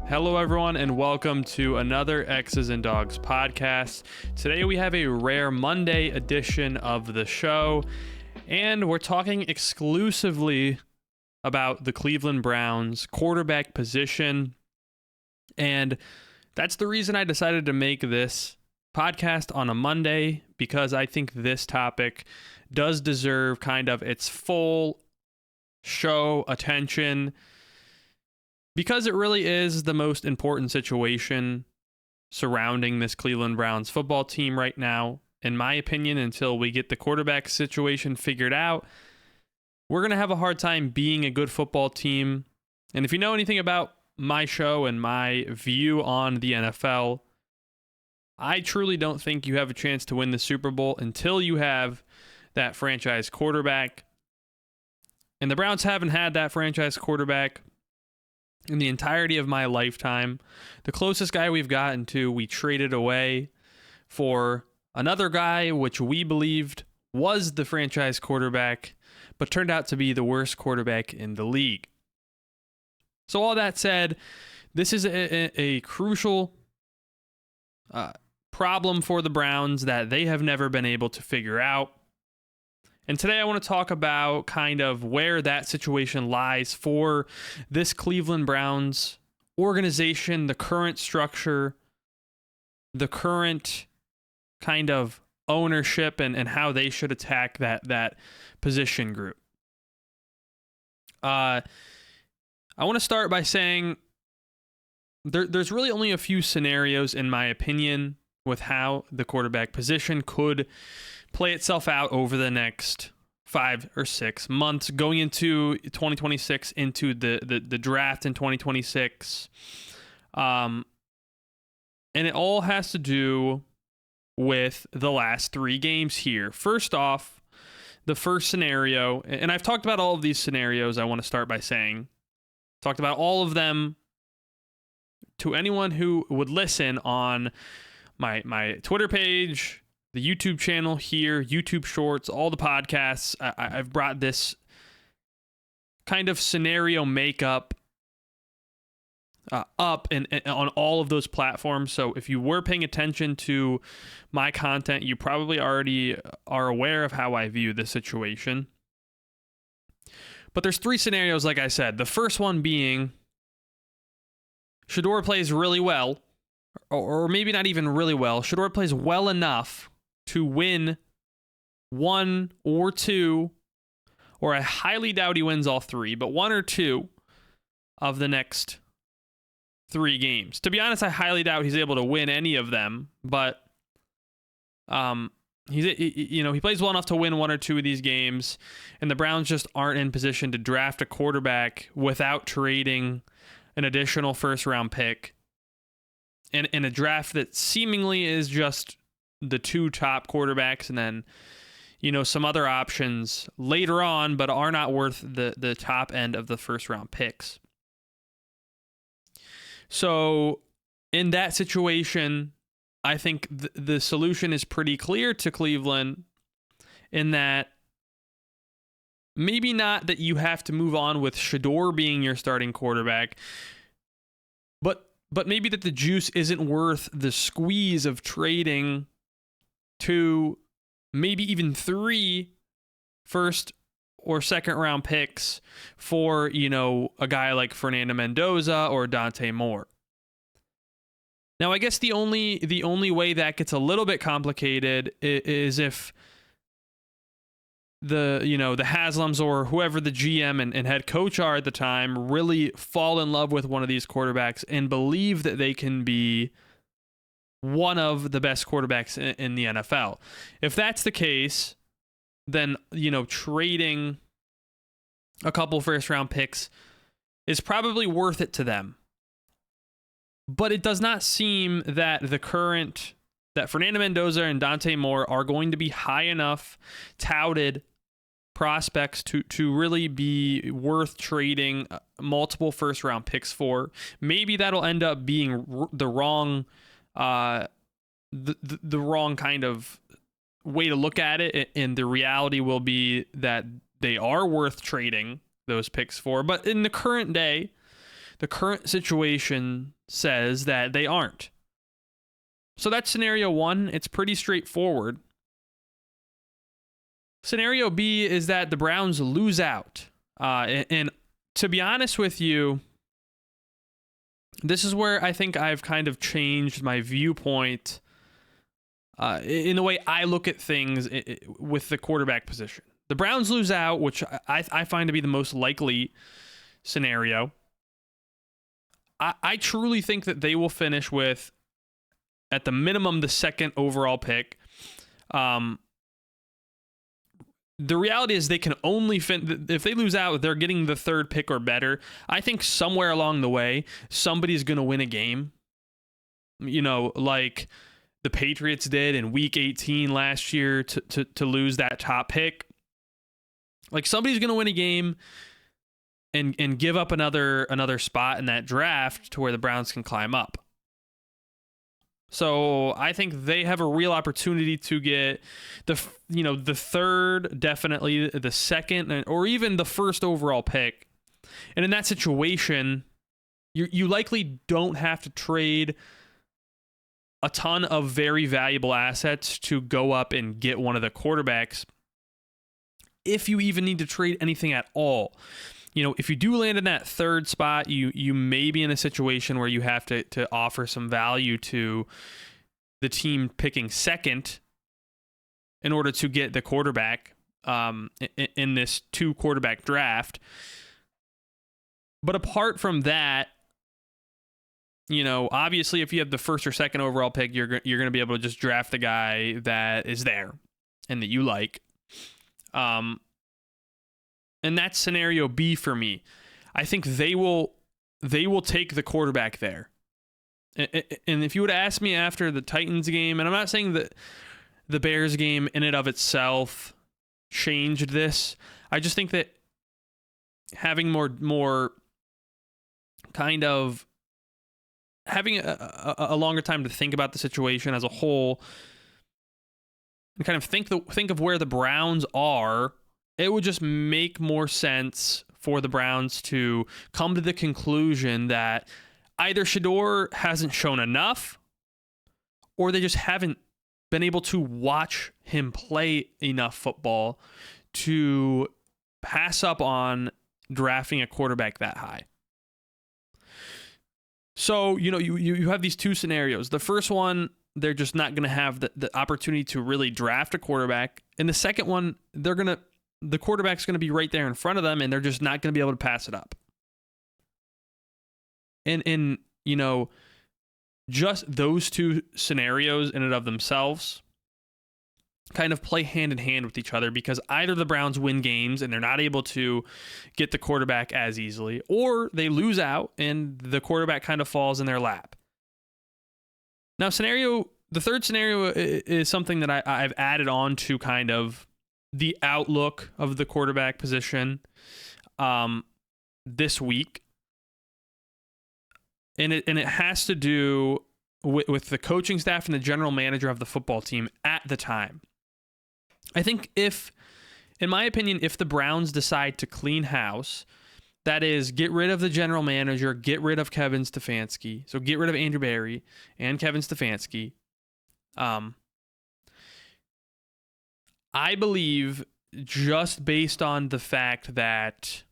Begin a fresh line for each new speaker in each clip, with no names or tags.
Hello, everyone, and welcome to another X's and Dogs podcast. Today we have a rare Monday edition of the show, and we're talking exclusively about the Cleveland Browns quarterback position. And that's the reason I decided to make this podcast on a Monday, because I think this topic does deserve kind of its full show attention, because it really is the most important situation surrounding this Cleveland Browns football team right now, in my opinion. Until we get the quarterback situation figured out, we're going to have a hard time being a good football team. And if you know anything about my show and my view on the NFL, I truly don't think you have a chance to win the Super Bowl until you have that franchise quarterback. And the Browns haven't had that franchise quarterback in the entirety of my lifetime. The closest guy we've gotten to, we traded away for another guy, which we believed was the franchise quarterback, but turned out to be the worst quarterback in the league. So all that said, this is a crucial problem for the Browns that they have never been able to figure out. And today I want to talk about kind of where that situation lies for this Cleveland Browns organization, the current structure, the current kind of ownership, and how they should attack that position group. I want to start by saying there's really only a few scenarios, in my opinion, with how the quarterback position could play itself out over the next 5 or 6 months, going into 2026, into the draft in 2026. And it all has to do with the last 3 games here. First off, the first scenario, and I've talked about all of these scenarios, I want to start by saying, talked about all of them to anyone who would listen on my Twitter page, the YouTube channel here, YouTube Shorts, all the podcasts. I've brought this kind of scenario makeup up and on all of those platforms. So if you were paying attention to my content, you probably already are aware of how I view this situation. But there's 3 scenarios, like I said. The first one being Shedeur plays really well, or maybe not even really well. Shedeur plays well enough to win 1 or 2, or I highly doubt he wins all 3, but 1 or 2 of the next 3 games. To be honest, I highly doubt he's able to win any of them, but he plays well enough to win 1 or 2 of these games, and the Browns just aren't in position to draft a quarterback without trading an additional first-round pick in a draft that seemingly is just the 2 top quarterbacks, and then, some other options later on, but are not worth the top end of the first round picks. So in that situation, I think the solution is pretty clear to Cleveland, in that maybe not that you have to move on with Shedeur being your starting quarterback, but maybe that the juice isn't worth the squeeze of trading 2, maybe even 3 first or second round picks for, a guy like Fernando Mendoza or Dante Moore. Now, I guess the only way that gets a little bit complicated is if the Haslams or whoever the GM and head coach are at the time really fall in love with one of these quarterbacks and believe that they can be one of the best quarterbacks in the NFL. If that's the case, then, trading a couple first round picks is probably worth it to them. But it does not seem that that Fernando Mendoza and Dante Moore are going to be high enough touted prospects to really be worth trading multiple first round picks for. Maybe that'll end up being the wrong the wrong kind of way to look at it, and the reality will be that they are worth trading those picks for. But in the current day, the current situation, says that they aren't. So that's scenario one. It's pretty straightforward. Scenario B is that the Browns lose out. And to be honest with you, this is where I think I've kind of changed my viewpoint in the way I look at things with the quarterback position. The Browns lose out, which I find to be the most likely scenario. I truly think that they will finish with, at the minimum, the second overall pick. The reality is they can only if they lose out, they're getting the third pick or better. I think somewhere along the way, somebody's going to win a game. Like the Patriots did in Week 18 last year to lose that top pick. Like somebody's going to win a game and give up another spot in that draft to where the Browns can climb up. So I think they have a real opportunity to get the third, definitely the second, or even the first overall pick. And in that situation, you likely don't have to trade a ton of very valuable assets to go up and get one of the quarterbacks, if you even need to trade anything at all. If you do land in that third spot, you may be in a situation where you have to offer some value to the team picking second in order to get the quarterback in this 2 quarterback draft. But apart from that, obviously if you have the first or second overall pick, you're going to be able to just draft the guy that is there and that you like. And that's scenario B for me. I think they will take the quarterback there. And if you would ask me after the Titans game, and I'm not saying that the Bears game in and of itself changed this, I just think that having more kind of having a longer time to think about the situation as a whole and kind of think of where the Browns are, it would just make more sense for the Browns to come to the conclusion that either Shedeur hasn't shown enough, or they just haven't been able to watch him play enough football to pass up on drafting a quarterback that high. So, you have these 2 scenarios. The first one, they're just not going to have the opportunity to really draft a quarterback. And the second one, the quarterback's going to be right there in front of them, and they're just not going to be able to pass it up. And just those 2 scenarios in and of themselves kind of play hand in hand with each other, because either the Browns win games and they're not able to get the quarterback as easily, or they lose out and the quarterback kind of falls in their lap. Now, the third scenario is something that I've added on to kind of the outlook of the quarterback position this week. And it has to do with the coaching staff and the general manager of the football team at the time. I think in my opinion, if the Browns decide to clean house, that is, get rid of the general manager, get rid of Kevin Stefanski, so get rid of Andrew Berry and Kevin Stefanski, I believe, just based on the fact that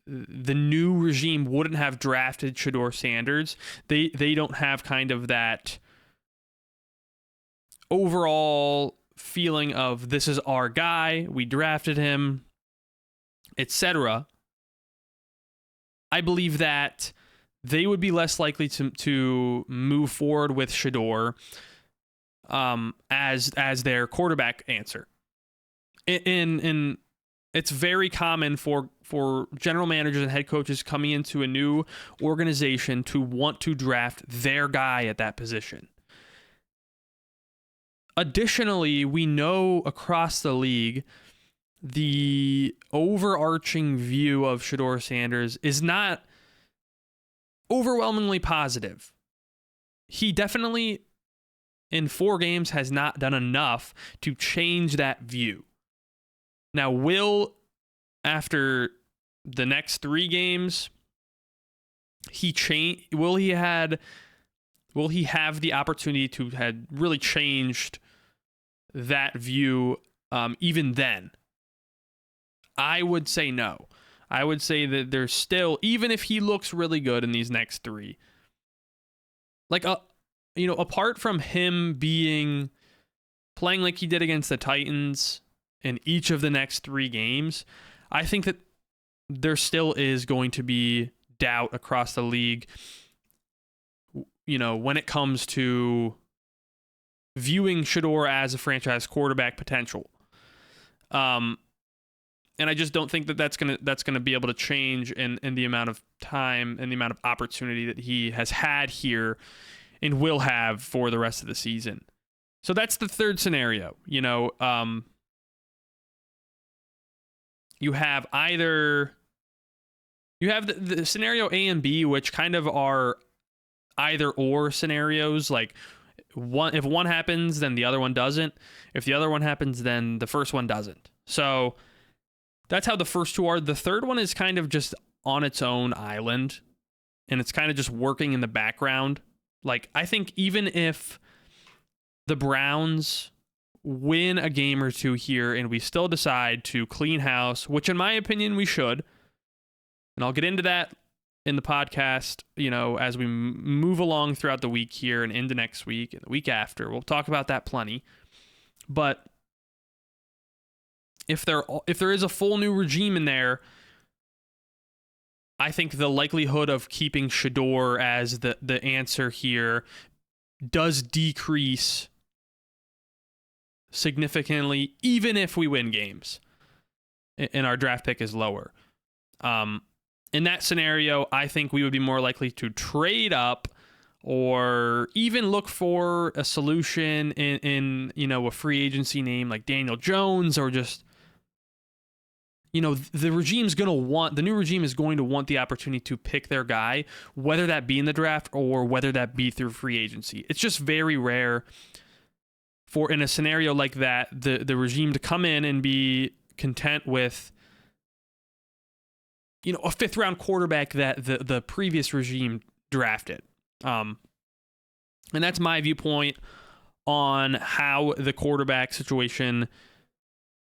the new regime wouldn't have drafted Shedeur Sanders, they don't have kind of that overall feeling of this is our guy, we drafted him, etc. I believe that they would be less likely to move forward with Shedeur as their quarterback answer. In it's very common for general managers and head coaches coming into a new organization to want to draft their guy at that position. Additionally, we know across the league, the overarching view of Shedeur Sanders is not overwhelmingly positive. He definitely, in 4 games, has not done enough to change that view. Now, after the next 3 games, will he have the opportunity to had really changed that view even then? I would say no. I would say that there's still, even if he looks really good in these next three, like apart from him playing like he did against the Titans in each of the next three games, I think that there still is going to be doubt across the league, when it comes to viewing Shedeur as a franchise quarterback potential. And I just don't think that that's gonna be able to change in the amount of time and the amount of opportunity that he has had here and will have for the rest of the season. So that's the third scenario. You have the scenario A and B, which kind of are either or scenarios. Like if one happens, then the other one doesn't. If the other one happens, then the first one doesn't. So that's how the first two are. The third one is kind of just on its own island, and it's kind of just working in the background. Like, I think even if the Browns win a game or two here and we still decide to clean house, which in my opinion we should, and I'll get into that in the podcast, as we move along throughout the week here and into next week and the week after. We'll talk about that plenty. But if there is a full new regime in there, I think the likelihood of keeping Shedeur as the answer here does decrease significantly, even if we win games and our draft pick is lower. In that scenario, I think we would be more likely to trade up or even look for a solution in a free agency name like Daniel Jones, or just the new regime is going to want the opportunity to pick their guy, whether that be in the draft or whether that be through free agency. It's just very rare for, in a scenario like that, the regime to come in and be content with a fifth round quarterback that the previous regime drafted. And that's my viewpoint on how the quarterback situation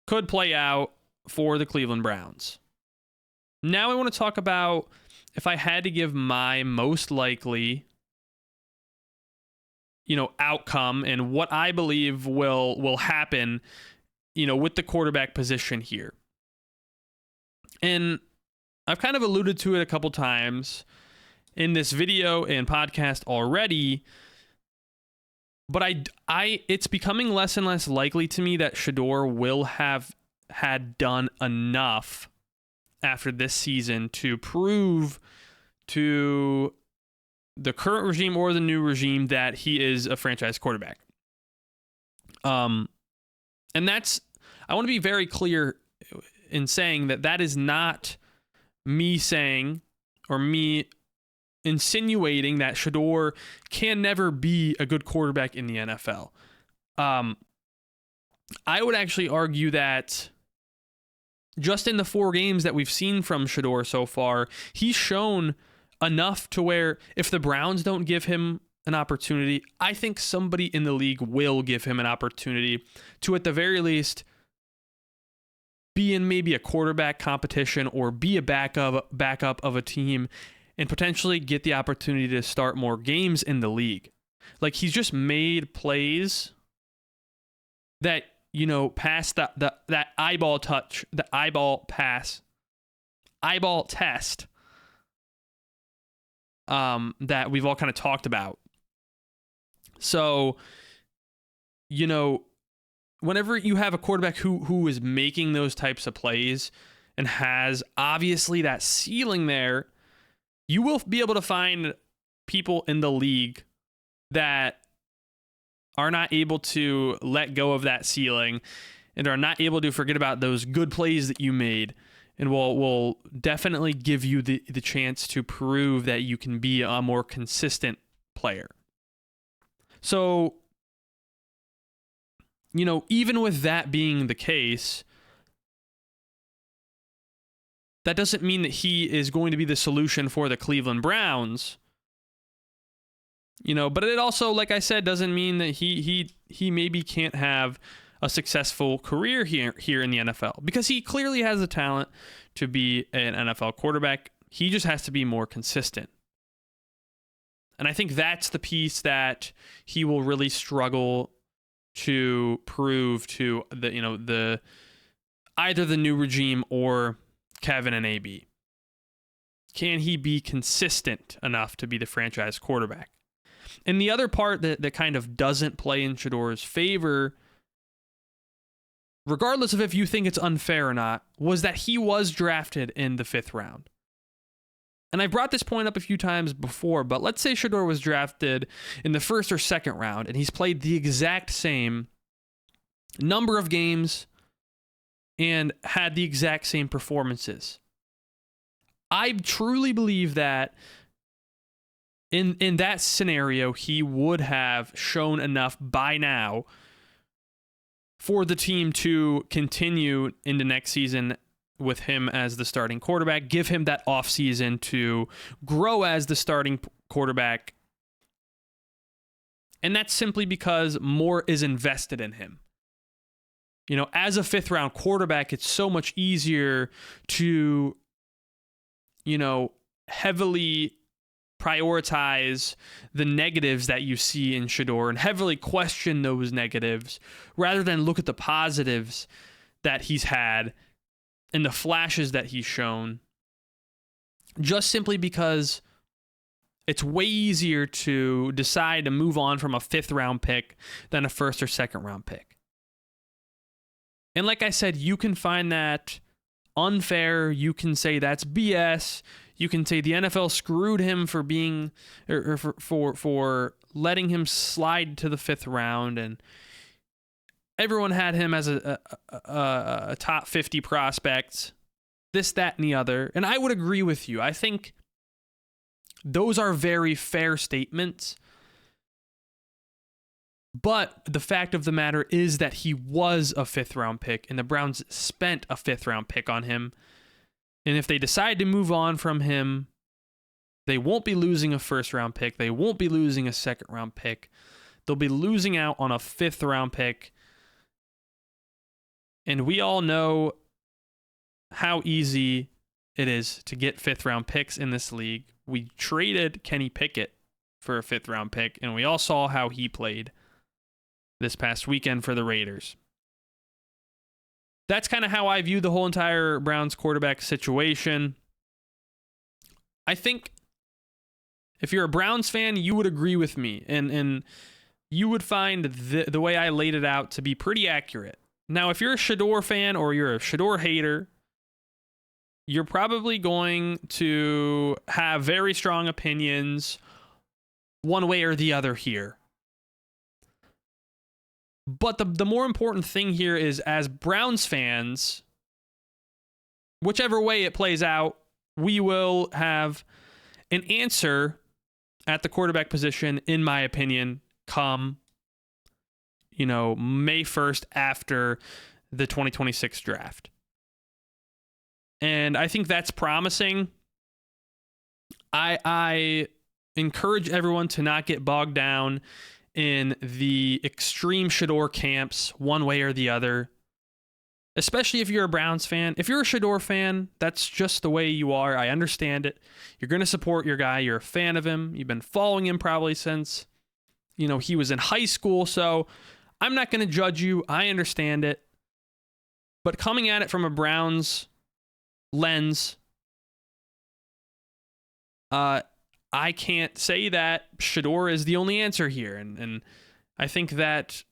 could play out for the Cleveland Browns. Now I want to talk about, if I had to give my most likely, outcome and what I believe will happen, with the quarterback position here. And I've kind of alluded to it a couple times in this video and podcast already, but it's becoming less and less likely to me that Shedeur will have had done enough after this season to prove to the current regime or the new regime that he is a franchise quarterback. And that's, I want to be very clear in saying that is not me saying or me insinuating that Shedeur can never be a good quarterback in the NFL. I would actually argue that just in the 4 games that we've seen from Shedeur so far, he's shown enough to where if the Browns don't give him an opportunity, I think somebody in the league will give him an opportunity to, at the very least, be in maybe a quarterback competition or be a backup of a team and potentially get the opportunity to start more games in the league. Like, he's just made plays that, past that eyeball touch, the eyeball pass, eyeball test that we've all kind of talked about. So, whenever you have a quarterback who is making those types of plays and has obviously that ceiling there, you will be able to find people in the league that are not able to let go of that ceiling and are not able to forget about those good plays that you made, and will definitely give you the chance to prove that you can be a more consistent player. So, even with that being the case, That doesn't mean that he is going to be the solution for the Cleveland Browns. But it also, like I said, doesn't mean that he maybe can't have a successful career here in the NFL, because he clearly has the talent to be an NFL quarterback. He just has to be more consistent. And I think that's the piece that he will really struggle to prove to the either the new regime or Kevin and AB. Can he be consistent enough to be the franchise quarterback? And the other part that kind of doesn't play in Shedeur's favor, regardless of if you think it's unfair or not, was that he was drafted in the 5th round. And I brought this point up a few times before, but let's say Shedeur was drafted in the 1st or 2nd round, and he's played the exact same number of games and had the exact same performances. I truly believe that in that scenario, he would have shown enough by now for the team to continue into next season with him as the starting quarterback, give him that offseason to grow as the starting quarterback. And that's simply because more is invested in him. As a 5th round quarterback, it's so much easier to, heavily prioritize the negatives that you see in Shedeur and heavily question those negatives rather than look at the positives that he's had and the flashes that he's shown, just simply because it's way easier to decide to move on from a 5th round pick than a 1st or 2nd round pick. And like I said, you can find that unfair. You can say that's BS. You can say the NFL screwed him for being or for letting him slide to the 5th round, and everyone had him as a top 50 prospect, this, that, and the other. And I would agree with you. I think those are very fair statements. But the fact of the matter is that he was a 5th round pick, and the Browns spent a 5th round pick on him. And if they decide to move on from him, they won't be losing a 1st round pick. They won't be losing a 2nd round pick. They'll be losing out on a 5th round pick. And we all know how easy it is to get 5th round picks in this league. We traded Kenny Pickett for a 5th round pick, and we all saw how he played this past weekend for the Raiders. That's kind of how I view the whole entire Browns quarterback situation. I think if you're a Browns fan, you would agree with me, and you would find the way I laid it out to be pretty accurate. Now, if you're a Shedeur fan or you're a Shedeur hater, you're probably going to have very strong opinions one way or the other here. But the more important thing here is, as Browns fans, whichever way it plays out, we will have an answer at the quarterback position, in my opinion, come, May 1st after the 2026 draft. And I think that's promising. I encourage everyone to not get bogged down in the extreme Shedeur camps one way or the other, especially if you're a Browns fan. If you're a Shedeur fan, that's just the way you are. I understand it. You're going to support your guy. You're a fan of him. You've been following him probably since, he was in high school. So I'm not going to judge you. I understand it. But coming at it from a Browns lens, I can't say that Shedeur is the only answer here. And I think that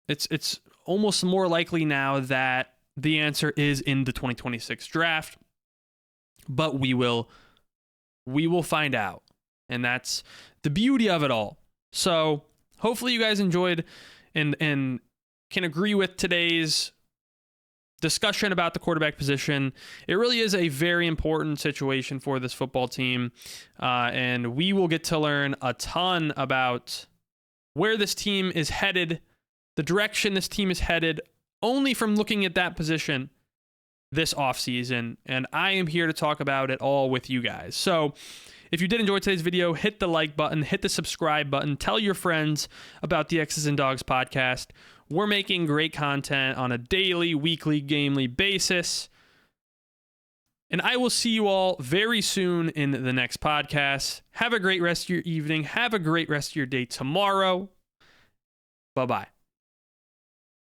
it's almost more likely now that the answer is in the 2026 draft. But we will find out. And that's the beauty of it all. So hopefully you guys enjoyed and can agree with today's discussion about the quarterback position. It really is a very important situation for this football team, and we will get to learn a ton about where this team is headed, the direction this team is headed, only from looking at that position this offseason, and I am here to talk about it all with you guys. So if you did enjoy today's video, hit the like button, hit the subscribe button, tell your friends about the X's and Dogs podcast. We're making great content on a daily, weekly, gamely basis. And I will see you all very soon in the next podcast. Have a great rest of your evening. Have a great rest of your day tomorrow. Bye-bye.